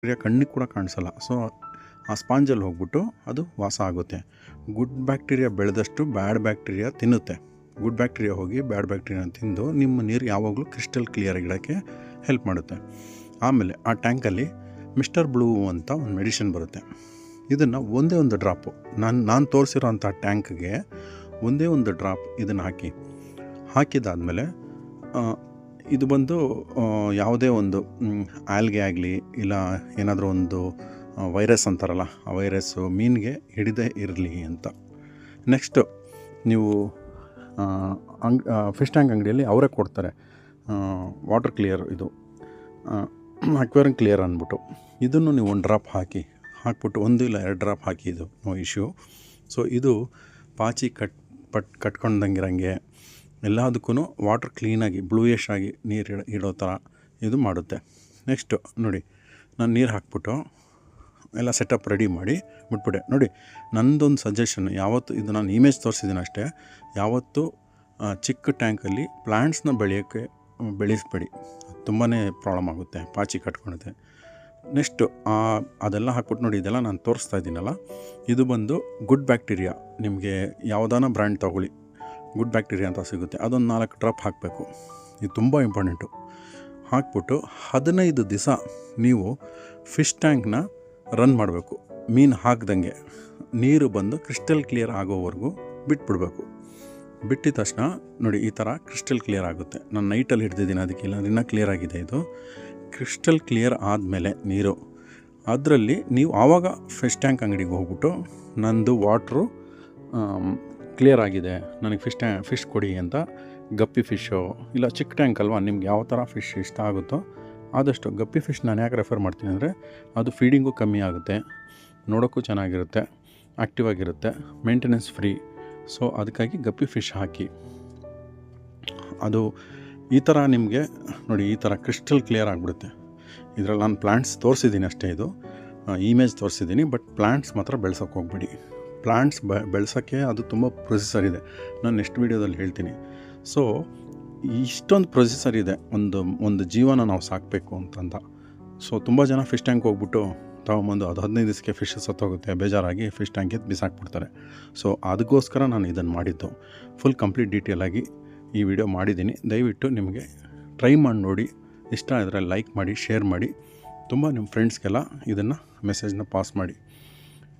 ಕಣ್ಣಿಗೆ ಕೂಡ ಕಾಣಿಸಲ್ಲ. ಸೊ ಆ ಸ್ಪಾಂಜಲ್ಲಿ ಹೋಗ್ಬಿಟ್ಟು ಅದು ವಾಸ ಆಗುತ್ತೆ. ಗುಡ್ ಬ್ಯಾಕ್ಟೀರಿಯಾ ಬೆಳೆದಷ್ಟು ಬ್ಯಾಡ್ ಬ್ಯಾಕ್ಟೀರಿಯಾ ತಿನ್ನುತ್ತೆ. ಗುಡ್ ಬ್ಯಾಕ್ಟೀರಿಯಾ ಹೋಗಿ ಬ್ಯಾಡ್ ಬ್ಯಾಕ್ಟೀರಿಯಾನ ತಿಂದು ನಿಮ್ಮ ನೀರು ಯಾವಾಗಲೂ ಕ್ರಿಸ್ಟಲ್ ಕ್ಲಿಯರ್ ಇಡೋಕ್ಕೆ ಹೆಲ್ಪ್ ಮಾಡುತ್ತೆ. ಆಮೇಲೆ ಆ ಟ್ಯಾಂಕಲ್ಲಿ ಮಿಸ್ಟರ್ ಬ್ಲೂ ಅಂತ ಒಂದು ಮೆಡಿಸಿನ್ ಬರುತ್ತೆ. ಇದನ್ನು ಒಂದೇ ಒಂದು ಡ್ರಾಪು ನಾನು ತೋರಿಸಿರೋ ಅಂಥ ಟ್ಯಾಂಕ್ಗೆ ಒಂದೇ ಒಂದು ಡ್ರಾಪ್ ಇದನ್ನು ಹಾಕಿದಾದಮೇಲೆ ಇದು ಬಂದು ಯಾವುದೇ ಒಂದು ಆಲ್ಗೆ ಆಗಲಿ ಇಲ್ಲ ಏನಾದರೂ ಒಂದು ವೈರಸ್ ಅಂತಾರಲ್ಲ, ಆ ವೈರಸ್ಸು ಮೀನಿಗೆ ಹಿಡಿದೇ ಇರಲಿ ಅಂತ. ನೆಕ್ಸ್ಟು ನೀವು ಫಿಶ್ ಟ್ಯಾಂಕ್ ಅಂಗಡಿಯಲ್ಲಿ ಅವರೇ ಕೊಡ್ತಾರೆ ವಾಟರ್ ಕ್ಲಿಯರ್, ಇದು ಅಕ್ವೇರಿಯಂ ಕ್ಲಿಯರ್ ಅಂದ್ಬಿಟ್ಟು. ಇದನ್ನು ನೀವು ಒಂದು ಡ್ರಾಪ್ ಹಾಕ್ಬಿಟ್ಟು 1 ಇಲ್ಲ 2 ಡ್ರಾಪ್ ಹಾಕಿ, ಇದು ನೋ ಇಶ್ಯೂ. ಸೊ ಇದು ಪಾಚಿ ಕಟ್ಕೊಂಡಂಗಿರಂಗೆ ಎಲ್ಲದಕ್ಕೂ ವಾಟರ್ ಕ್ಲೀನಾಗಿ ಬ್ಲೂಯಿಶ್ ಆಗಿ ನೀರು ಇಡೋ ಥರ ಇದು ಮಾಡುತ್ತೆ. ನೆಕ್ಸ್ಟು ನೋಡಿ, ನಾನು ನೀರು ಹಾಕ್ಬಿಟ್ಟು ಎಲ್ಲ ಸೆಟಪ್ ರೆಡಿ ಮಾಡಿ ಬಿಟ್ಬಿಟ್ಟೆ. ನೋಡಿ, ನನ್ನದೊಂದು ಸಜೆಷನ್, ಯಾವತ್ತು ಇದು ನಾನು ಇಮೇಜ್ ತೋರಿಸಿದ್ದೀನಿ ಅಷ್ಟೇ, ಯಾವತ್ತು ಚಿಕ್ಕ ಟ್ಯಾಂಕಲ್ಲಿ ಪ್ಲ್ಯಾಂಟ್ಸ್ನ ಬೆಳೆಸಬೇಡಿ. ತುಂಬಾ ಪ್ರಾಬ್ಲಮ್ ಆಗುತ್ತೆ, ಪಾಚಿ ಕಟ್ಕೊಳುತ್ತೆ. ನೆಕ್ಸ್ಟು ಅದೆಲ್ಲ ಹಾಕ್ಬಿಟ್ಟು ನೋಡಿ, ಇದೆಲ್ಲ ನಾನು ತೋರಿಸ್ತಾ ಇದ್ದೀನಲ್ಲ, ಇದು ಬಂದು ಗುಡ್ ಬ್ಯಾಕ್ಟೀರಿಯಾ. ನಿಮಗೆ ಯಾವುದಾನ ಬ್ರ್ಯಾಂಡ್ ತೊಗೊಳ್ಳಿ, ಗುಡ್ ಬ್ಯಾಕ್ಟೀರಿಯಾ ಅಂತ ಸಿಗುತ್ತೆ. ಅದೊಂದು 4 ಡ್ರಾಪ್ ಹಾಕಬೇಕು. ಇದು ತುಂಬ ಇಂಪಾರ್ಟೆಂಟು. ಹಾಕ್ಬಿಟ್ಟು 15 ದಿವಸ ನೀವು ಫಿಶ್ ಟ್ಯಾಂಕ್ನ ರನ್ ಮಾಡಬೇಕು. ಮೀನು ಹಾಕ್ದಂಗೆ ನೀರು ಬಂದು ಕ್ರಿಸ್ಟಲ್ ಕ್ಲಿಯರ್ ಆಗೋವರೆಗೂ ಬಿಟ್ಬಿಡಬೇಕು. ಬಿಟ್ಟಿದ ತಕ್ಷಣ ನೋಡಿ, ಈ ಥರ ಕ್ರಿಸ್ಟಲ್ ಕ್ಲಿಯರ್ ಆಗುತ್ತೆ. ನಾನು ನೈಟಲ್ಲಿ ಹಿಡ್ದಿದ್ದೀನಿ, ಅದಕ್ಕೆ ಇಲ್ಲ ಇನ್ನೂ ಕ್ಲಿಯರ್ ಆಗಿದೆ. ಇದು ಕ್ರಿಸ್ಟಲ್ ಕ್ಲಿಯರ್ ಆದಮೇಲೆ ನೀರು ಅದರಲ್ಲಿ ನೀವು ಆವಾಗ ಫಿಶ್ ಟ್ಯಾಂಕ್ ಅಂಗಡಿಗೆ ಹೋಗ್ಬಿಟ್ಟು ನಂದು ವಾಟ್ರು ಕ್ಲಿಯರ್ ಆಗಿದೆ, ನನಗೆ ಫಿಶ್ ಕೊಡಿ ಅಂತ, ಗಪ್ಪಿ ಫಿಶ್ಶು ಇಲ್ಲ ಚಿಕ್ಕ ಟ್ಯಾಂಕ್ ಅಲ್ವಾ, ನಿಮ್ಗೆ ಯಾವ ಥರ ಫಿಶ್ ಇಷ್ಟ ಆಗುತ್ತೋ ಆದಷ್ಟು ಗಪ್ಪಿ ಫಿಶ್ ನಾನು ಯಾಕೆ ರೆಫರ್ ಮಾಡ್ತೀನಿ ಅಂದರೆ, ಅದು ಫೀಡಿಂಗು ಕಮ್ಮಿ ಆಗುತ್ತೆ, ನೋಡೋಕ್ಕೂ ಚೆನ್ನಾಗಿರುತ್ತೆ, ಆ್ಯಕ್ಟಿವ್ ಆಗಿರುತ್ತೆ, ಮೇಂಟೆನೆನ್ಸ್ ಫ್ರೀ. ಸೊ ಅದಕ್ಕಾಗಿ ಗಪ್ಪಿ ಫಿಶ್ ಹಾಕಿ. ಅದು ಈ ಥರ ನಿಮಗೆ ನೋಡಿ, ಈ ಥರ ಕ್ರಿಸ್ಟಲ್ ಕ್ಲಿಯರ್ ಆಗಿಬಿಡುತ್ತೆ. ಇದರಲ್ಲಿ ನಾನು ಪ್ಲ್ಯಾಂಟ್ಸ್ ತೋರಿಸಿದ್ದೀನಿ ಅಷ್ಟೇ, ಇದು ಇಮೇಜ್ ತೋರಿಸಿದ್ದೀನಿ. ಬಟ್ ಪ್ಲ್ಯಾಂಟ್ಸ್ ಮಾತ್ರ ಬೆಳ್ಸೋಕ್ಕೆ ಹೋಗಬೇಡಿ. ಪ್ಲ್ಯಾಂಟ್ಸ್ ಬೆಳ್ಸೋಕ್ಕೆ ಅದು ತುಂಬ ಪ್ರೊಸೆಸರ್ ಇದೆ, ನಾನು ನೆಕ್ಸ್ಟ್ ವೀಡಿಯೋದಲ್ಲಿ ಹೇಳ್ತೀನಿ. ಸೊ ಇಷ್ಟೊಂದು ಪ್ರೊಸೆಸರ್ ಇದೆ ಒಂದು ಜೀವನ ನಾವು ಸಾಕಬೇಕು ಅಂತಂದ. ಸೊ ತುಂಬ ಜನ ಫಿಶ್ ಟ್ಯಾಂಕ್ ಹೋಗ್ಬಿಟ್ಟು ತೊಗೊಂಬಂದು ಅದು 15 ದಿವಸಕ್ಕೆ ಫಿಶ್ ಸತ್ತೋಗುತ್ತೆ, ಬೇಜಾರಾಗಿ ಫಿಶ್ ಟ್ಯಾಂಕ್ ಎದ್ದು ಬಿಸಾಕ್ಬಿಡ್ತಾರೆ. ಸೊ ಅದಕ್ಕೋಸ್ಕರ ನಾನು ಇದನ್ನು ಮಾಡಿದ್ದು. ಫುಲ್ ಕಂಪ್ಲೀಟ್ ಡೀಟೇಲಾಗಿ ಈ ವಿಡಿಯೋ ಮಾಡಿದ್ದೀನಿ. ದಯವಿಟ್ಟು ನಿಮಗೆ ಟ್ರೈ ಮಾಡಿ ನೋಡಿ. ಇಷ್ಟ ಆದರೆ ಲೈಕ್ ಮಾಡಿ, ಶೇರ್ ಮಾಡಿ, ತುಂಬ ನಿಮ್ಮ ಫ್ರೆಂಡ್ಸ್ಗೆಲ್ಲ ಇದನ್ನು ಮೆಸೇಜ್ನ ಪಾಸ್ ಮಾಡಿ.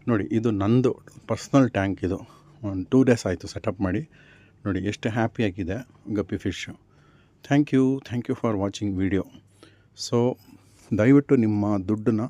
ನೋಡಿ, ಇದು ನಂದು ಪರ್ಸ್ನಲ್ ಟ್ಯಾಂಕ್. ಇದು ಒಂದು 2 ಡೇಸ್ ಆಯಿತು ಸೆಟಪ್ ಮಾಡಿ. ನೋಡಿ ಎಷ್ಟು ಹ್ಯಾಪಿಯಾಗಿದೆ guppy fish. Thank you for watching video. So ದಯವಿಟ್ಟು ನಿಮ್ಮ ದುಡ್ಡನ್ನು